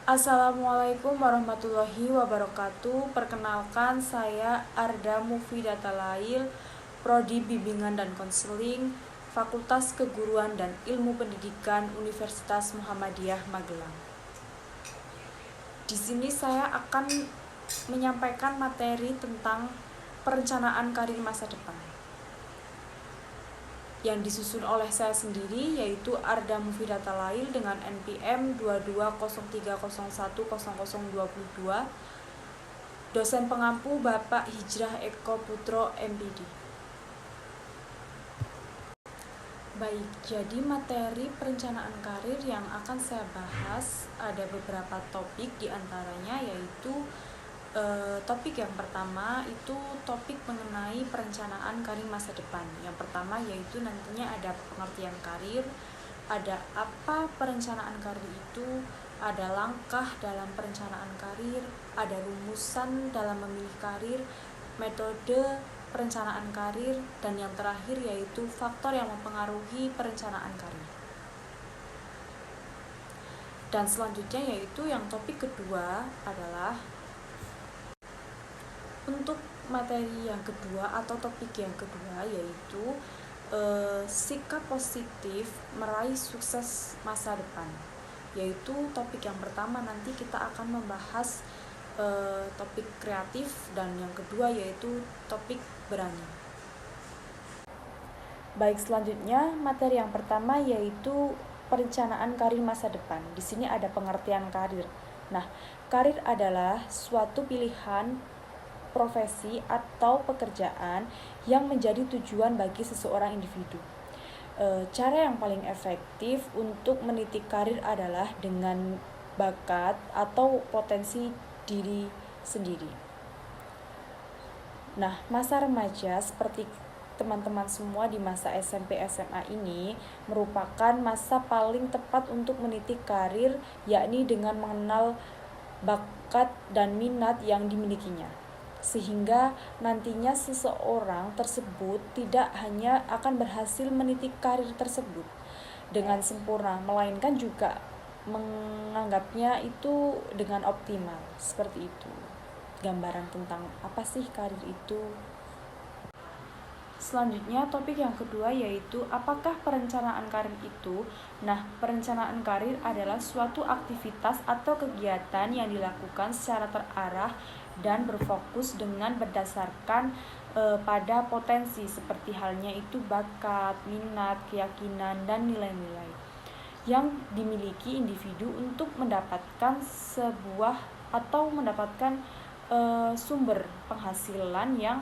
Assalamualaikum warahmatullahi wabarakatuh. Perkenalkan, saya Arda Mufidata Lail, Prodi Bimbingan dan Konseling, Fakultas Keguruan dan Ilmu Pendidikan Universitas Muhammadiyah Magelang. Di sini saya akan menyampaikan materi tentang perencanaan karir masa depan yang disusun oleh saya sendiri, yaitu Arda Mufidata Lail dengan NPM 2203010022, dosen pengampu Bapak Hijrah Eko Putro MPD. Baik, jadi materi perencanaan karir yang akan saya bahas ada beberapa topik, diantaranya yaitu topik yang pertama itu topik mengenai perencanaan karir masa depan. Yang pertama yaitu nantinya ada pengertian karir, ada apa perencanaan karir itu, ada langkah dalam perencanaan karir, ada rumusan dalam memilih karir, metode perencanaan karir, dan yang terakhir yaitu faktor yang mempengaruhi perencanaan karir. Dan selanjutnya yaitu yang topik kedua adalah untuk materi yang kedua atau topik yang kedua yaitu sikap positif meraih sukses masa depan. Yaitu topik yang pertama nanti kita akan membahas topik kreatif, dan yang kedua yaitu topik berani. Baik, selanjutnya materi yang pertama yaitu perencanaan karir masa depan. Di sini ada pengertian karir. Nah, karir adalah suatu pilihan profesi atau pekerjaan yang menjadi tujuan bagi seseorang individu. Cara yang paling efektif untuk meniti karir adalah dengan bakat atau potensi diri sendiri. Nah, masa remaja seperti teman-teman semua di masa SMP SMA ini merupakan masa paling tepat untuk meniti karir, yakni dengan mengenal bakat dan minat yang dimilikinya, sehingga nantinya seseorang tersebut tidak hanya akan berhasil meniti karir tersebut dengan sempurna, melainkan juga menganggapnya itu dengan optimal. Seperti itu gambaran tentang apa sih karir itu. Selanjutnya topik yang kedua yaitu apakah perencanaan karir itu? Nah, perencanaan karir adalah suatu aktivitas atau kegiatan yang dilakukan secara terarah dan berfokus dengan berdasarkan pada potensi, seperti halnya itu bakat, minat, keyakinan, dan nilai-nilai yang dimiliki individu untuk mendapatkan sebuah atau mendapatkan sumber penghasilan yang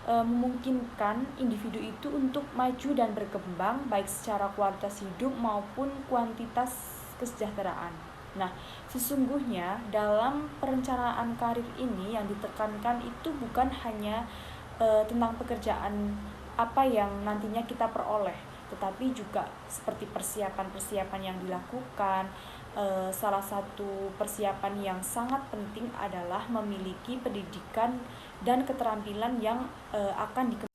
memungkinkan individu itu untuk maju dan berkembang baik secara kualitas hidup maupun kuantitas kesejahteraan. Nah, sesungguhnya dalam perencanaan karir ini yang ditekankan itu bukan hanya tentang pekerjaan apa yang nantinya kita peroleh, tetapi juga seperti persiapan-persiapan yang dilakukan. Salah satu persiapan yang sangat penting adalah memiliki pendidikan dan keterampilan yang akan dikembangkan.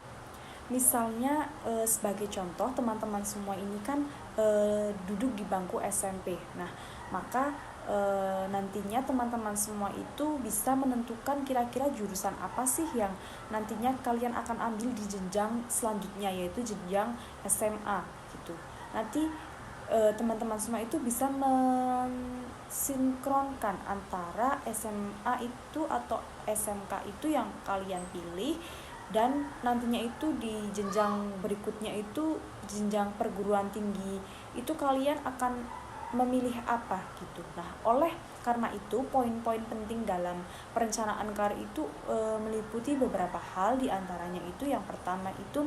Misalnya sebagai contoh, teman-teman semua ini kan duduk di bangku SMP. Nah, maka nantinya teman-teman semua itu bisa menentukan kira-kira jurusan apa sih yang nantinya kalian akan ambil di jenjang selanjutnya, yaitu jenjang SMA gitu. Nanti teman-teman semua itu bisa mensinkronkan antara SMA itu atau SMK itu yang kalian pilih, dan nantinya itu di jenjang berikutnya itu jenjang perguruan tinggi itu kalian akan memilih apa gitu. Nah, oleh karena itu poin-poin penting dalam perencanaan karir itu meliputi beberapa hal, diantaranya itu yang pertama itu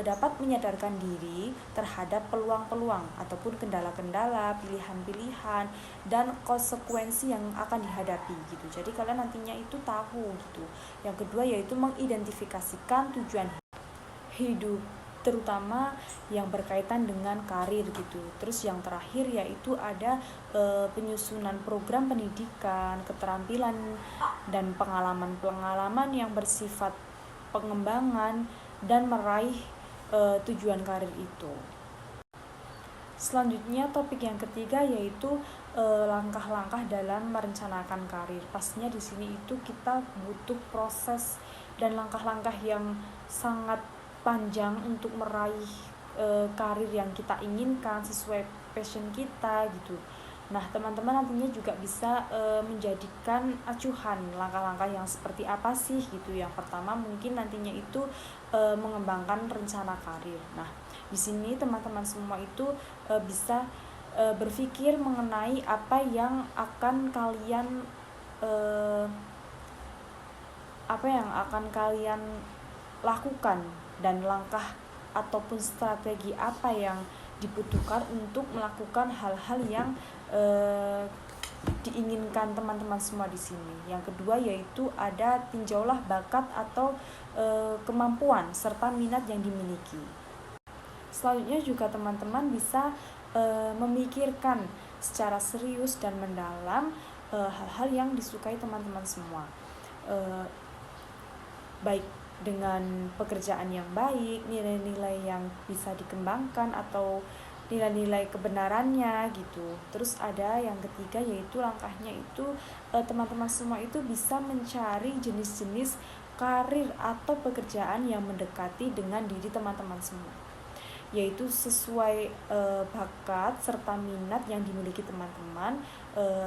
dapat menyadarkan diri terhadap peluang-peluang ataupun kendala-kendala, pilihan-pilihan, dan konsekuensi yang akan dihadapi gitu. Jadi kalian nantinya itu tahu gitu. Yang kedua yaitu mengidentifikasikan tujuan hidup, terutama yang berkaitan dengan karir gitu. Terus yang terakhir yaitu ada penyusunan program pendidikan, keterampilan, dan pengalaman-pengalaman yang bersifat pengembangan dan meraih tujuan karir itu. Selanjutnya topik yang ketiga yaitu langkah-langkah dalam merencanakan karir. Pastinya di sini itu kita butuh proses dan langkah-langkah yang sangat panjang untuk meraih karir yang kita inginkan sesuai passion kita gitu. Nah, teman-teman nantinya juga bisa menjadikan acuhan langkah-langkah yang seperti apa sih gitu. Yang pertama mungkin nantinya itu mengembangkan rencana karir. Nah, di sini teman-teman semua itu bisa berpikir mengenai apa yang akan kalian lakukan dan langkah ataupun strategi apa yang dibutuhkan untuk melakukan hal-hal yang diinginkan teman-teman semua di sini. Yang kedua yaitu ada tinjaulah bakat atau kemampuan serta minat yang dimiliki. Selanjutnya juga teman-teman bisa memikirkan secara serius dan mendalam hal-hal yang disukai teman-teman semua, baik dengan pekerjaan yang baik, nilai-nilai yang bisa dikembangkan atau nilai-nilai kebenarannya gitu. Terus ada yang ketiga yaitu langkahnya itu teman-teman semua itu bisa mencari jenis-jenis karir atau pekerjaan yang mendekati dengan diri teman-teman semua, yaitu sesuai bakat serta minat yang dimiliki teman-teman,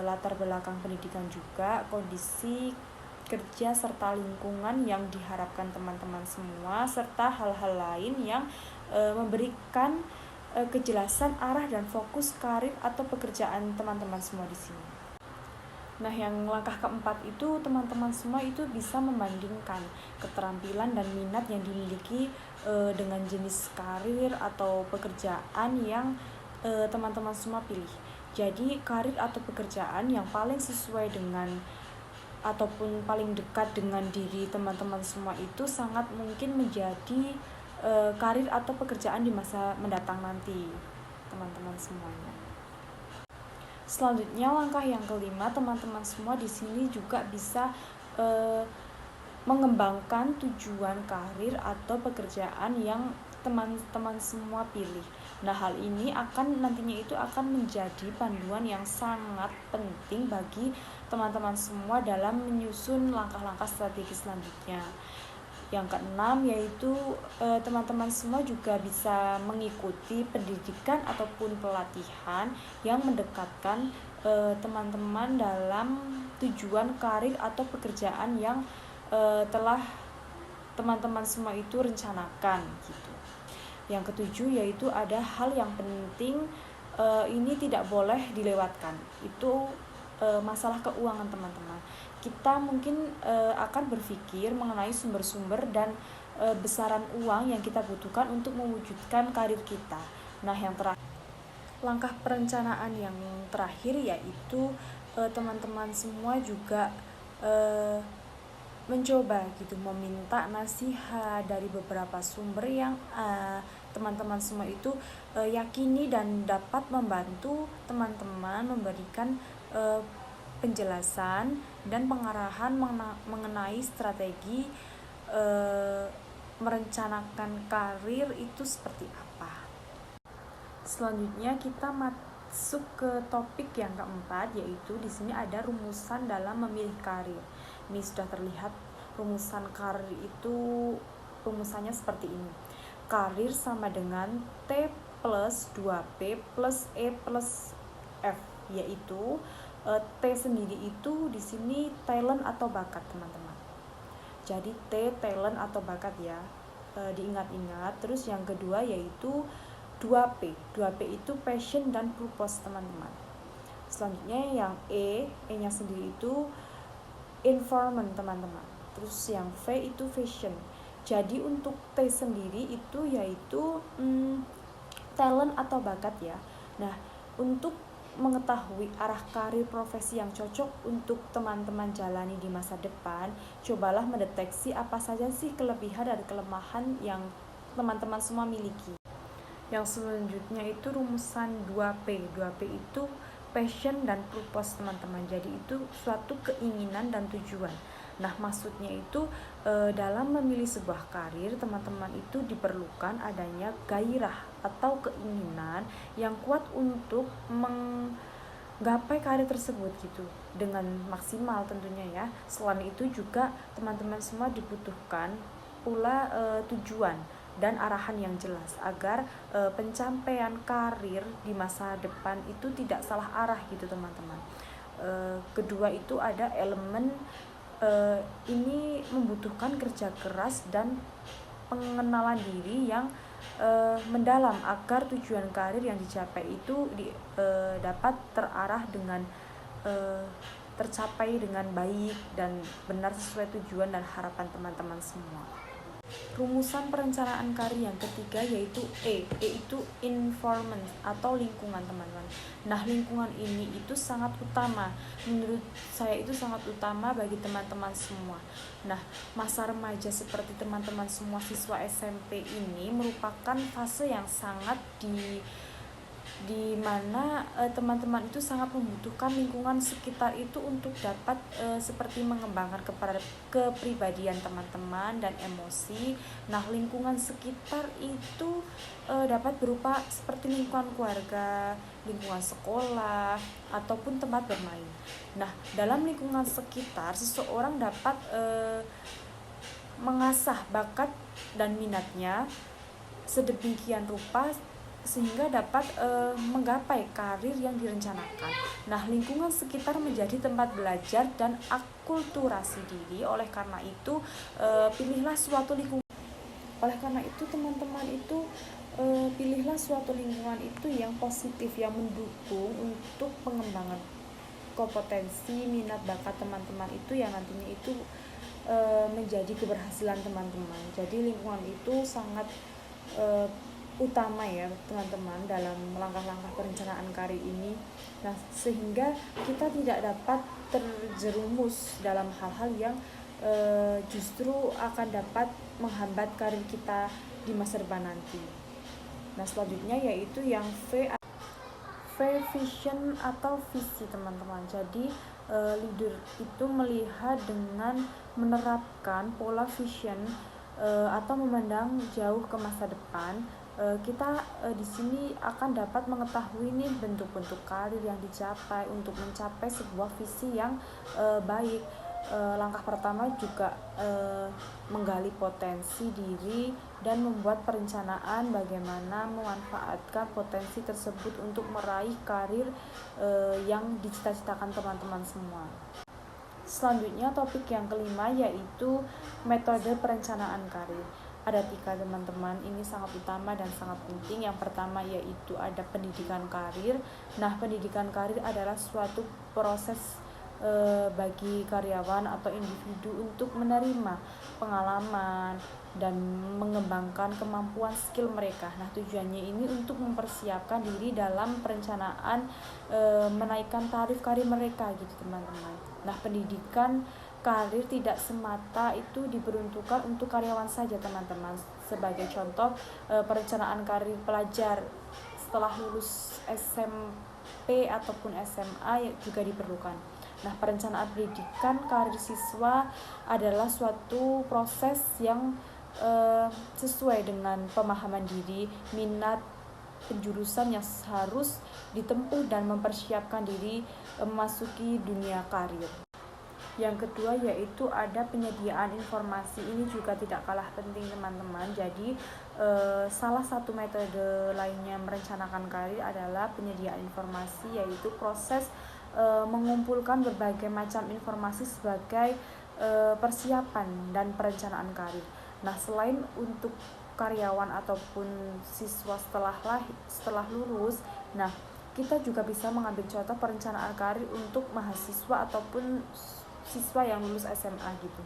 latar belakang pendidikan juga, kondisi kerja serta lingkungan yang diharapkan teman-teman semua, serta hal-hal lain yang memberikan kejelasan arah dan fokus karir atau pekerjaan teman-teman semua di sini. Nah, yang langkah keempat itu teman-teman semua itu bisa membandingkan keterampilan dan minat yang dimiliki dengan jenis karir atau pekerjaan yang teman-teman semua pilih. Jadi karir atau pekerjaan yang paling sesuai dengan ataupun paling dekat dengan diri teman-teman semua itu sangat mungkin menjadi karir atau pekerjaan di masa mendatang nanti, teman-teman semuanya. Selanjutnya langkah yang kelima, teman-teman semua di sini juga bisa mengembangkan tujuan karir atau pekerjaan yang teman-teman semua pilih. Nah, hal ini nantinya itu akan menjadi panduan yang sangat penting bagi teman-teman semua dalam menyusun langkah-langkah strategi selanjutnya. Yang keenam yaitu teman-teman semua juga bisa mengikuti pendidikan ataupun pelatihan yang mendekatkan teman-teman dalam tujuan karir atau pekerjaan yang telah teman-teman semua itu rencanakan gitu. Yang ketujuh yaitu ada hal yang penting, ini tidak boleh dilewatkan, itu masalah keuangan teman-teman. Kita mungkin akan berpikir mengenai sumber-sumber dan besaran uang yang kita butuhkan untuk mewujudkan karir kita. Nah, yang terakhir, langkah perencanaan yang terakhir yaitu teman-teman semua juga mencoba gitu meminta nasihat dari beberapa sumber yang teman-teman semua itu yakini dan dapat membantu teman-teman memberikan penjelasan dan pengarahan mengenai strategi merencanakan karir itu seperti apa. Selanjutnya kita masuk ke topik yang keempat, yaitu di sini ada rumusan dalam memilih karir. Ini sudah terlihat rumusan karir itu, rumusannya seperti ini. Karir sama dengan T plus 2P plus E plus F, yaitu T sendiri itu di sini talent atau bakat, teman-teman. Jadi T talent atau bakat ya, diingat-ingat. Terus yang kedua yaitu 2P. 2P itu passion dan purpose, teman-teman. Selanjutnya yang E-nya sendiri itu environment, teman-teman. Terus yang V itu fashion. Jadi untuk T sendiri itu yaitu talent atau bakat ya. Nah, untuk mengetahui arah karir profesi yang cocok untuk teman-teman jalani di masa depan, cobalah mendeteksi apa saja sih kelebihan dan kelemahan yang teman-teman semua miliki. Yang selanjutnya itu rumusan 2P. 2P itu passion dan purpose, teman-teman. Jadi itu suatu keinginan dan tujuan. Nah, maksudnya itu dalam memilih sebuah karir, teman-teman itu diperlukan adanya gairah atau keinginan yang kuat untuk gapai karir tersebut gitu dengan maksimal tentunya ya. Selain itu juga teman-teman semua dibutuhkan pula tujuan dan arahan yang jelas agar pencapaian karir di masa depan itu tidak salah arah gitu teman-teman. Kedua itu ada elemen ini membutuhkan kerja keras dan pengenalan diri yang mendalam agar tujuan karir yang dicapai itu dapat terarah dengan tercapai dengan baik dan benar sesuai tujuan dan harapan teman-teman semua. Rumusan perencanaan karir yang ketiga yaitu yaitu environment atau lingkungan teman-teman. Nah, lingkungan ini itu sangat utama. Menurut saya itu sangat utama bagi teman-teman semua. Nah, masa remaja seperti teman-teman semua siswa SMP ini merupakan fase yang sangat di mana teman-teman itu sangat membutuhkan lingkungan sekitar itu untuk dapat seperti mengembangkan kepribadian teman-teman dan emosi. Nah, lingkungan sekitar itu dapat berupa seperti lingkungan keluarga, lingkungan sekolah, ataupun tempat bermain. Nah, dalam lingkungan sekitar seseorang dapat mengasah bakat dan minatnya sedemikian rupa sehingga dapat menggapai karir yang direncanakan. Nah, lingkungan sekitar menjadi tempat belajar dan akulturasi diri. Oleh karena itu, pilihlah suatu lingkungan. Oleh karena itu, teman-teman itu pilihlah suatu lingkungan itu yang positif, yang mendukung untuk pengembangan kompetensi, minat, bakat teman-teman itu yang nantinya itu menjadi keberhasilan teman-teman. Jadi lingkungan itu sangat utama ya teman-teman dalam langkah-langkah perencanaan karir ini. Nah, sehingga kita tidak dapat terjerumus dalam hal-hal yang justru akan dapat menghambat karir kita di masa depan nanti. Nah, selanjutnya yaitu yang vision atau visi teman-teman. Jadi leader itu melihat dengan menerapkan pola vision atau memandang jauh ke masa depan. Kita di sini akan dapat mengetahui nih bentuk-bentuk karir yang dicapai untuk mencapai sebuah visi yang baik. Langkah pertama juga menggali potensi diri dan membuat perencanaan bagaimana memanfaatkan potensi tersebut untuk meraih karir yang dicita-citakan teman-teman semua. Selanjutnya topik yang kelima yaitu metode perencanaan karir. Ada 3 teman-teman, ini sangat utama dan sangat penting. Yang pertama yaitu ada pendidikan karir. Nah, pendidikan karir adalah suatu proses bagi karyawan atau individu untuk menerima pengalaman dan mengembangkan kemampuan skill mereka. Nah, tujuannya ini untuk mempersiapkan diri dalam perencanaan menaikkan tarif karir mereka gitu teman-teman. Nah, pendidikan karir tidak semata itu diperuntukkan untuk karyawan saja teman-teman. Sebagai contoh, perencanaan karir pelajar setelah lulus SMP ataupun SMA juga diperlukan. Nah, perencanaan pendidikan karir siswa adalah suatu proses yang sesuai dengan pemahaman diri, minat, penjurusan yang harus ditempuh dan mempersiapkan diri memasuki dunia karir. Yang kedua yaitu ada penyediaan informasi. Ini juga tidak kalah penting teman-teman. Jadi salah satu metode lainnya merencanakan karir adalah penyediaan informasi, yaitu proses mengumpulkan berbagai macam informasi sebagai persiapan dan perencanaan karir. Nah, selain untuk karyawan ataupun siswa setelah lulus, nah kita juga bisa mengambil contoh perencanaan karir untuk mahasiswa ataupun siswa yang lulus SMA gitu.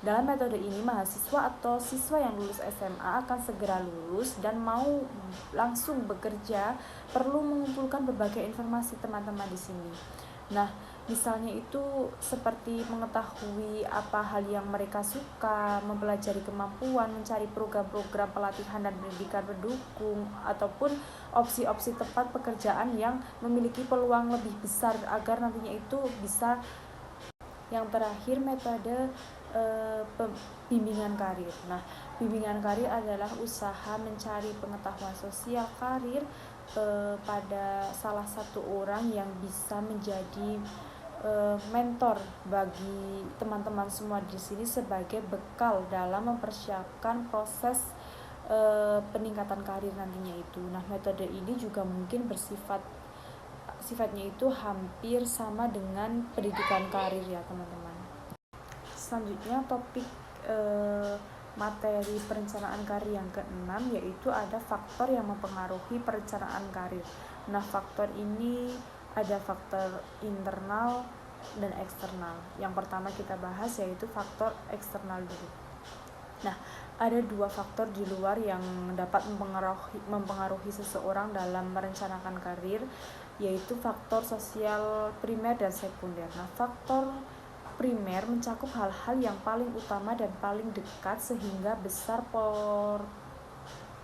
Dalam metode ini, mahasiswa atau siswa yang lulus SMA akan segera lulus dan mau langsung bekerja perlu mengumpulkan berbagai informasi teman-teman di sini. Nah, misalnya itu seperti mengetahui apa hal yang mereka suka, mempelajari kemampuan, mencari program-program pelatihan dan pendidikan pendukung, ataupun opsi-opsi tempat pekerjaan yang memiliki peluang lebih besar agar nantinya itu bisa. Yang terakhir, metode bimbingan karir. Nah, bimbingan karir adalah usaha mencari pengetahuan sosial karir pada salah satu orang yang bisa menjadi mentor bagi teman-teman semua di sini sebagai bekal dalam mempersiapkan proses peningkatan karir nantinya itu. Nah, metode ini juga mungkin sifatnya itu hampir sama dengan pendidikan karir ya teman-teman. Selanjutnya topik materi perencanaan karir yang keenam, yaitu ada faktor yang mempengaruhi perencanaan karir. Nah, faktor ini ada faktor internal dan eksternal. Yang pertama kita bahas yaitu faktor eksternal dulu. Nah, ada dua faktor di luar yang dapat mempengaruhi seseorang dalam merencanakan karir, yaitu faktor sosial primer dan sekunder. Nah, faktor primer mencakup hal-hal yang paling utama dan paling dekat sehingga besar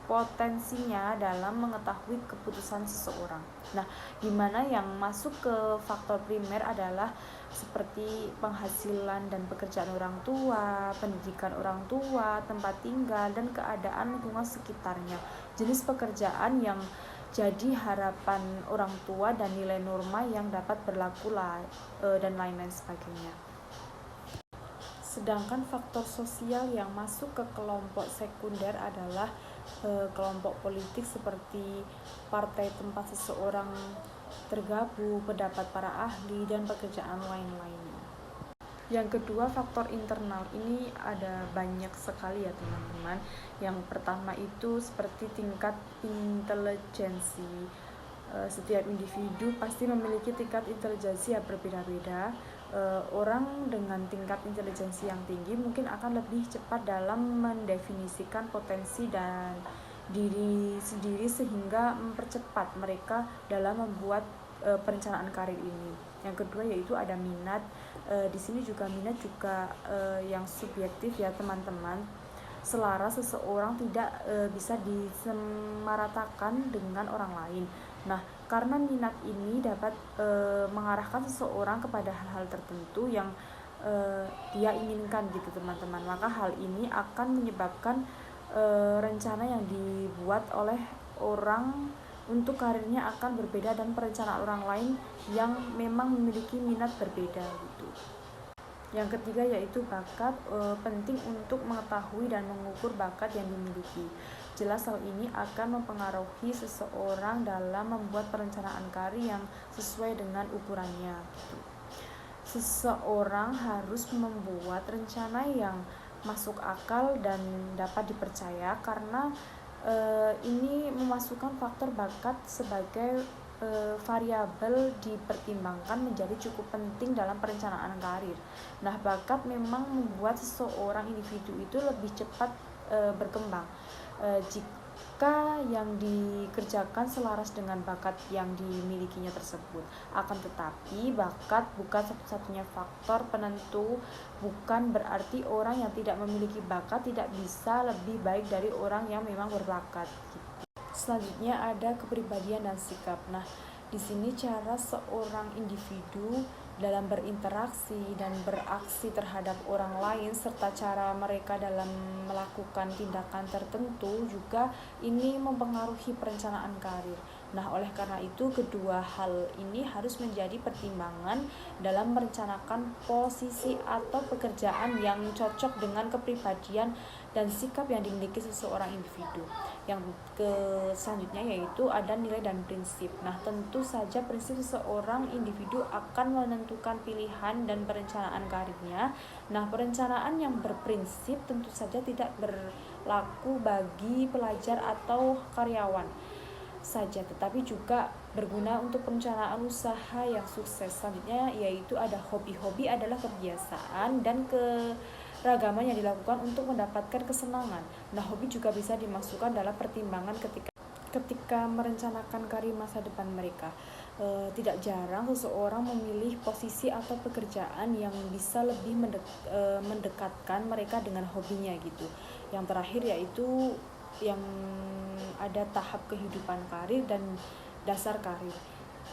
potensinya dalam mengetahui keputusan seseorang. Nah, di mana yang masuk ke faktor primer adalah seperti penghasilan dan pekerjaan orang tua, pendidikan orang tua, tempat tinggal, dan keadaan lingkungan sekitarnya, jenis pekerjaan yang jadi harapan orang tua dan nilai norma yang dapat berlaku dan lain-lain sebagainya. Sedangkan faktor sosial yang masuk ke kelompok sekunder adalah kelompok politik seperti partai tempat seseorang tergabung, pendapat para ahli, dan pekerjaan lain-lainnya. Yang kedua, faktor internal. Ini ada banyak sekali ya teman-teman. Yang pertama itu seperti tingkat intelijensi. Setiap individu pasti memiliki tingkat intelijensi yang berbeda-beda. Orang dengan tingkat intelijensi yang tinggi mungkin akan lebih cepat dalam mendefinisikan potensi dan diri sendiri sehingga mempercepat mereka dalam membuat perencanaan karir ini. Yang kedua yaitu ada minat. Di sini juga minat juga yang subjektif ya teman-teman. Selera seseorang tidak bisa disamaratakan dengan orang lain. Nah, karena minat ini dapat mengarahkan seseorang kepada hal-hal tertentu yang dia inginkan gitu teman-teman. Maka hal ini akan menyebabkan rencana yang dibuat oleh orang untuk karirnya akan berbeda dan perencanaan orang lain yang memang memiliki minat berbeda gitu. Yang ketiga yaitu bakat. Penting untuk mengetahui dan mengukur bakat yang dimiliki. Jelas hal ini akan mempengaruhi seseorang dalam membuat perencanaan karir yang sesuai dengan ukurannya gitu. Seseorang harus membuat rencana yang masuk akal dan dapat dipercaya karena ini memasukkan faktor bakat sebagai variabel dipertimbangkan menjadi cukup penting dalam perencanaan karir. Nah, bakat memang membuat seseorang individu itu lebih cepat berkembang jika yang dikerjakan selaras dengan bakat yang dimilikinya tersebut. Akan tetapi bakat bukan satu-satunya faktor penentu. Bukan berarti orang yang tidak memiliki bakat tidak bisa lebih baik dari orang yang memang berbakat. Selanjutnya ada kepribadian dan sikap. Nah, di sini cara seorang individu dalam berinteraksi dan beraksi terhadap orang lain serta cara mereka dalam melakukan tindakan tertentu juga ini mempengaruhi perencanaan karir. Nah, oleh karena itu kedua hal ini harus menjadi pertimbangan dalam merencanakan posisi atau pekerjaan yang cocok dengan kepribadian dan sikap yang dimiliki seseorang individu. Yang selanjutnya yaitu ada nilai dan prinsip. Nah, tentu saja prinsip seseorang individu akan menentukan pilihan dan perencanaan karirnya. Nah, perencanaan yang berprinsip tentu saja tidak berlaku bagi pelajar atau karyawan saja, tetapi juga berguna untuk perencanaan usaha yang sukses. Selanjutnya yaitu ada hobi. Adalah kebiasaan dan keragaman yang dilakukan untuk mendapatkan kesenangan. Nah, hobi juga bisa dimasukkan dalam pertimbangan ketika merencanakan karir masa depan mereka. Tidak jarang seseorang memilih posisi atau pekerjaan yang bisa lebih mendekatkan mereka dengan hobinya gitu. Yang terakhir yaitu yang ada tahap kehidupan karir dan dasar karir.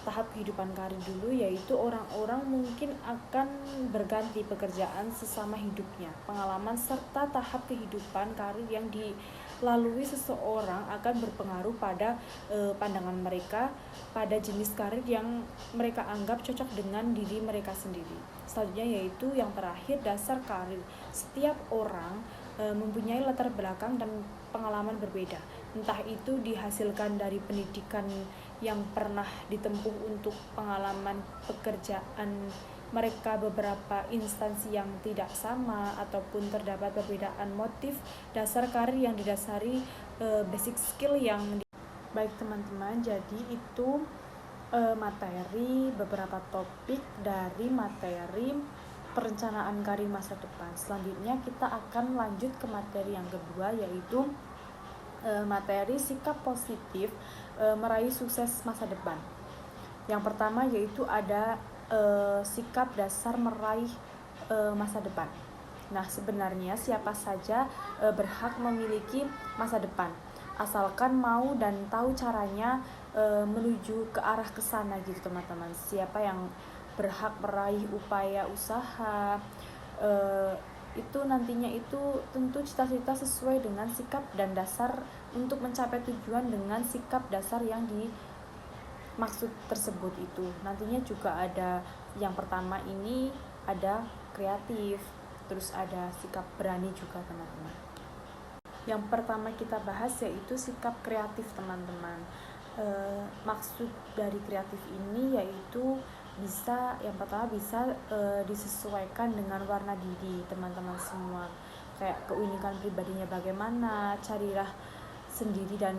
Tahap kehidupan karir dulu yaitu orang-orang mungkin akan berganti pekerjaan sesama hidupnya, pengalaman serta tahap kehidupan karir yang lalui seseorang akan berpengaruh pada pandangan mereka pada jenis karir yang mereka anggap cocok dengan diri mereka sendiri. Selanjutnya yaitu yang terakhir, dasar karir. Setiap orang mempunyai latar belakang dan pengalaman berbeda, entah itu dihasilkan dari pendidikan yang pernah ditempuh untuk pengalaman pekerjaan mereka beberapa instansi yang tidak sama, ataupun terdapat perbedaan motif dasar karir yang didasari basic skill yang baik teman-teman. Jadi itu materi, beberapa topik dari materi perencanaan karir masa depan. Selanjutnya kita akan lanjut ke materi yang kedua, yaitu materi sikap positif meraih sukses masa depan. Yang pertama yaitu ada sikap dasar meraih masa depan. Nah, sebenarnya siapa saja berhak memiliki masa depan, asalkan mau dan tahu caranya menuju ke arah kesana gitu teman-teman. Siapa yang berhak meraih upaya usaha itu nantinya itu tentu cita-cita sesuai dengan sikap dan dasar untuk mencapai tujuan dengan sikap dasar yang dimaksud tersebut itu. Nantinya juga ada yang pertama ini ada kreatif, terus ada sikap berani juga teman-teman. Yang pertama kita bahas yaitu sikap kreatif teman-teman. Maksud dari kreatif ini yaitu yang pertama bisa disesuaikan dengan warna diri teman-teman semua, kayak keunikan pribadinya bagaimana, carilah sendiri dan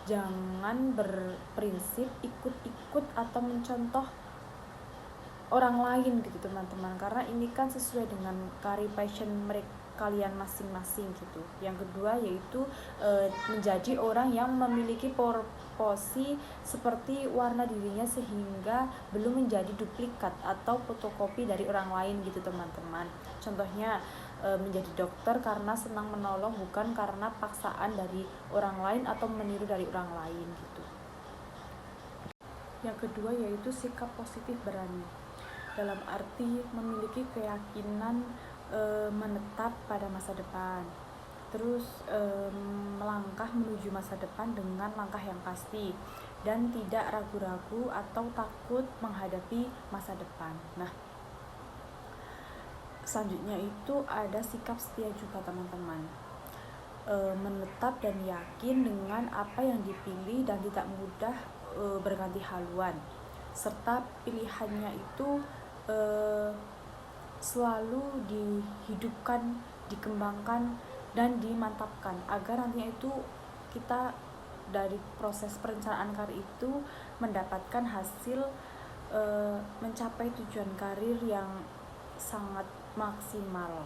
jangan berprinsip ikut-ikut atau mencontoh orang lain gitu teman-teman, karena ini kan sesuai dengan karir passion kalian masing-masing gitu. Yang kedua yaitu menjadi orang yang memiliki proporsi seperti warna dirinya sehingga belum menjadi duplikat atau fotokopi dari orang lain gitu teman-teman. Contohnya menjadi dokter karena senang menolong, bukan karena paksaan dari orang lain atau meniru dari orang lain gitu. Yang kedua yaitu sikap positif berani, dalam arti memiliki keyakinan menetap pada masa depan, terus melangkah menuju masa depan dengan langkah yang pasti dan tidak ragu-ragu atau takut menghadapi masa depan. Nah, selanjutnya itu ada sikap setia juga teman-teman, menetap dan yakin dengan apa yang dipilih dan tidak mudah berganti haluan, serta pilihannya itu selalu dihidupkan, dikembangkan, dan dimantapkan agar nantinya itu kita dari proses perencanaan karir itu mendapatkan hasil mencapai tujuan karir yang sangat maksimal.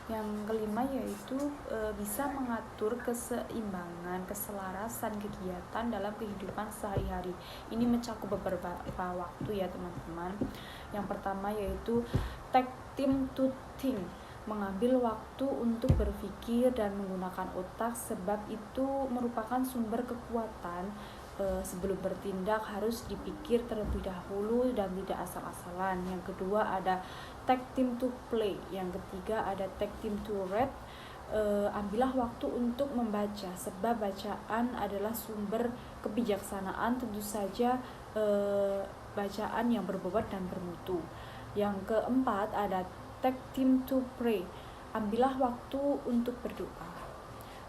Yang kelima yaitu bisa mengatur keseimbangan, keselarasan kegiatan dalam kehidupan sehari-hari. Ini mencakup beberapa waktu ya teman-teman. Yang pertama yaitu take time to think, mengambil waktu untuk berpikir dan menggunakan otak, sebab itu merupakan sumber kekuatan. Sebelum bertindak harus dipikir terlebih dahulu dan tidak asal-asalan. Yang kedua ada take time to play. Yang ketiga ada take time to read. Ambillah waktu untuk membaca, sebab bacaan adalah sumber kebijaksanaan, tentu saja bacaan yang berbobot dan bermutu. Yang keempat ada take time to pray. Ambillah waktu untuk berdoa,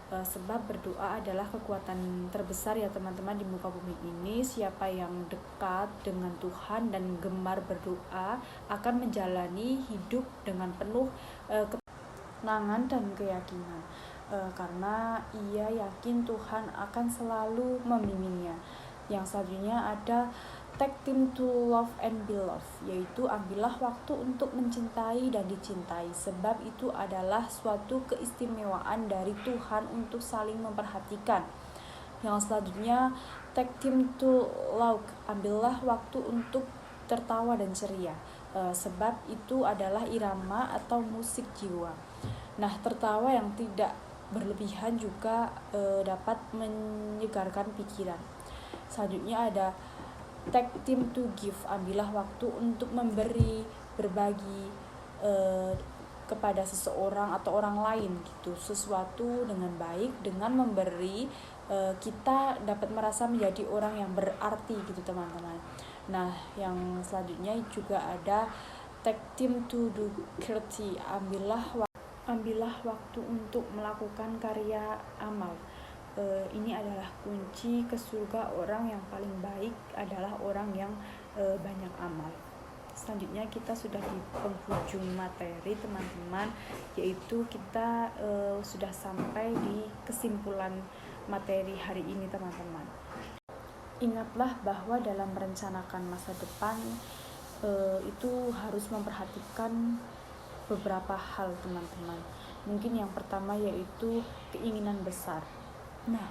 sebab berdoa adalah kekuatan terbesar ya teman-teman di muka bumi ini. Siapa yang dekat dengan Tuhan dan gemar berdoa akan menjalani hidup dengan penuh ketenangan dan keyakinan, karena ia yakin Tuhan akan selalu membimbingnya. Yang selanjutnya ada take time to love and be loved, yaitu ambillah waktu untuk mencintai dan dicintai, sebab itu adalah suatu keistimewaan dari Tuhan untuk saling memperhatikan. Yang selanjutnya take time to laugh, ambillah waktu untuk tertawa dan ceria, sebab itu adalah irama atau musik jiwa. Nah, tertawa yang tidak berlebihan juga dapat menyegarkan pikiran. Selanjutnya ada take time to give, ambillah waktu untuk memberi, berbagi kepada seseorang atau orang lain gitu, sesuatu dengan baik, dengan memberi, kita dapat merasa menjadi orang yang berarti gitu teman-teman. Nah, yang selanjutnya juga ada take time to do charity, ambillah waktu untuk melakukan karya amal. Ini adalah kunci ke surga. Orang yang paling baik adalah orang yang banyak amal. Selanjutnya kita sudah di penghujung materi teman-teman, yaitu kita sudah sampai di kesimpulan materi hari ini teman-teman. Ingatlah bahwa dalam merencanakan masa depan itu harus memperhatikan beberapa hal teman-teman. Mungkin yang pertama yaitu keinginan besar. Nah,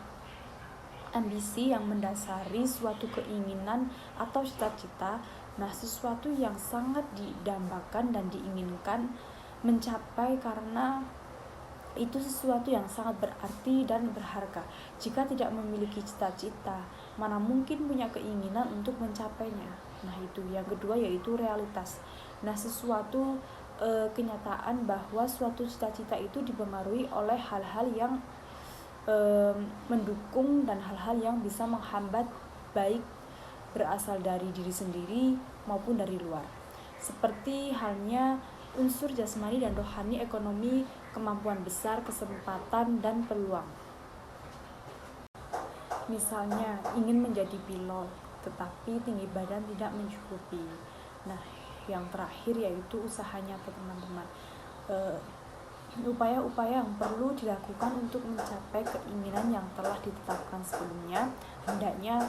ambisi yang mendasari suatu keinginan atau cita-cita, nah sesuatu yang sangat didambakan dan diinginkan mencapai karena itu sesuatu yang sangat berarti dan berharga. Jika tidak memiliki cita-cita, mana mungkin punya keinginan untuk mencapainya. Nah itu. Yang kedua yaitu realitas. Nah sesuatu kenyataan bahwa suatu cita-cita itu dipengaruhi oleh hal-hal yang mendukung dan hal-hal yang bisa menghambat, baik berasal dari diri sendiri maupun dari luar, seperti halnya unsur jasmani dan rohani, ekonomi, kemampuan besar, kesempatan, dan peluang. Misalnya ingin menjadi pilot tetapi tinggi badan tidak mencukupi. Nah yang terakhir yaitu usahanya teman-teman. Upaya-upaya yang perlu dilakukan untuk mencapai keinginan yang telah ditetapkan sebelumnya. Hendaknya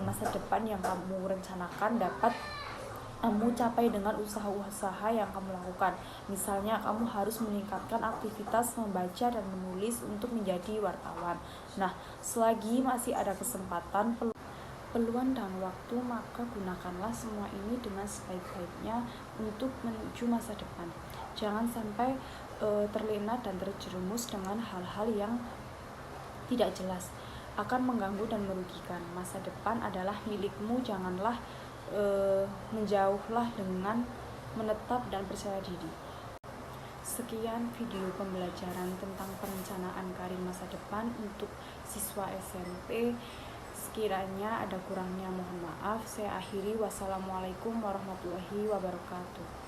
masa depan yang kamu rencanakan dapat kamu capai dengan usaha-usaha yang kamu lakukan. Misalnya kamu harus meningkatkan aktivitas membaca dan menulis untuk menjadi wartawan. Nah, selagi masih ada kesempatan, peluang dan waktu, maka gunakanlah semua ini dengan sebaik-baiknya untuk menuju masa depan. Jangan sampai terlena dan terjerumus dengan hal-hal yang tidak jelas, akan mengganggu dan merugikan. Masa depan adalah milikmu, janganlah menjauhlah dengan menetap dan percaya diri. Sekian video pembelajaran tentang perencanaan karir masa depan untuk siswa SMP. Sekiranya ada kurangnya mohon maaf. Saya akhiri. Wassalamualaikum warahmatullahi wabarakatuh.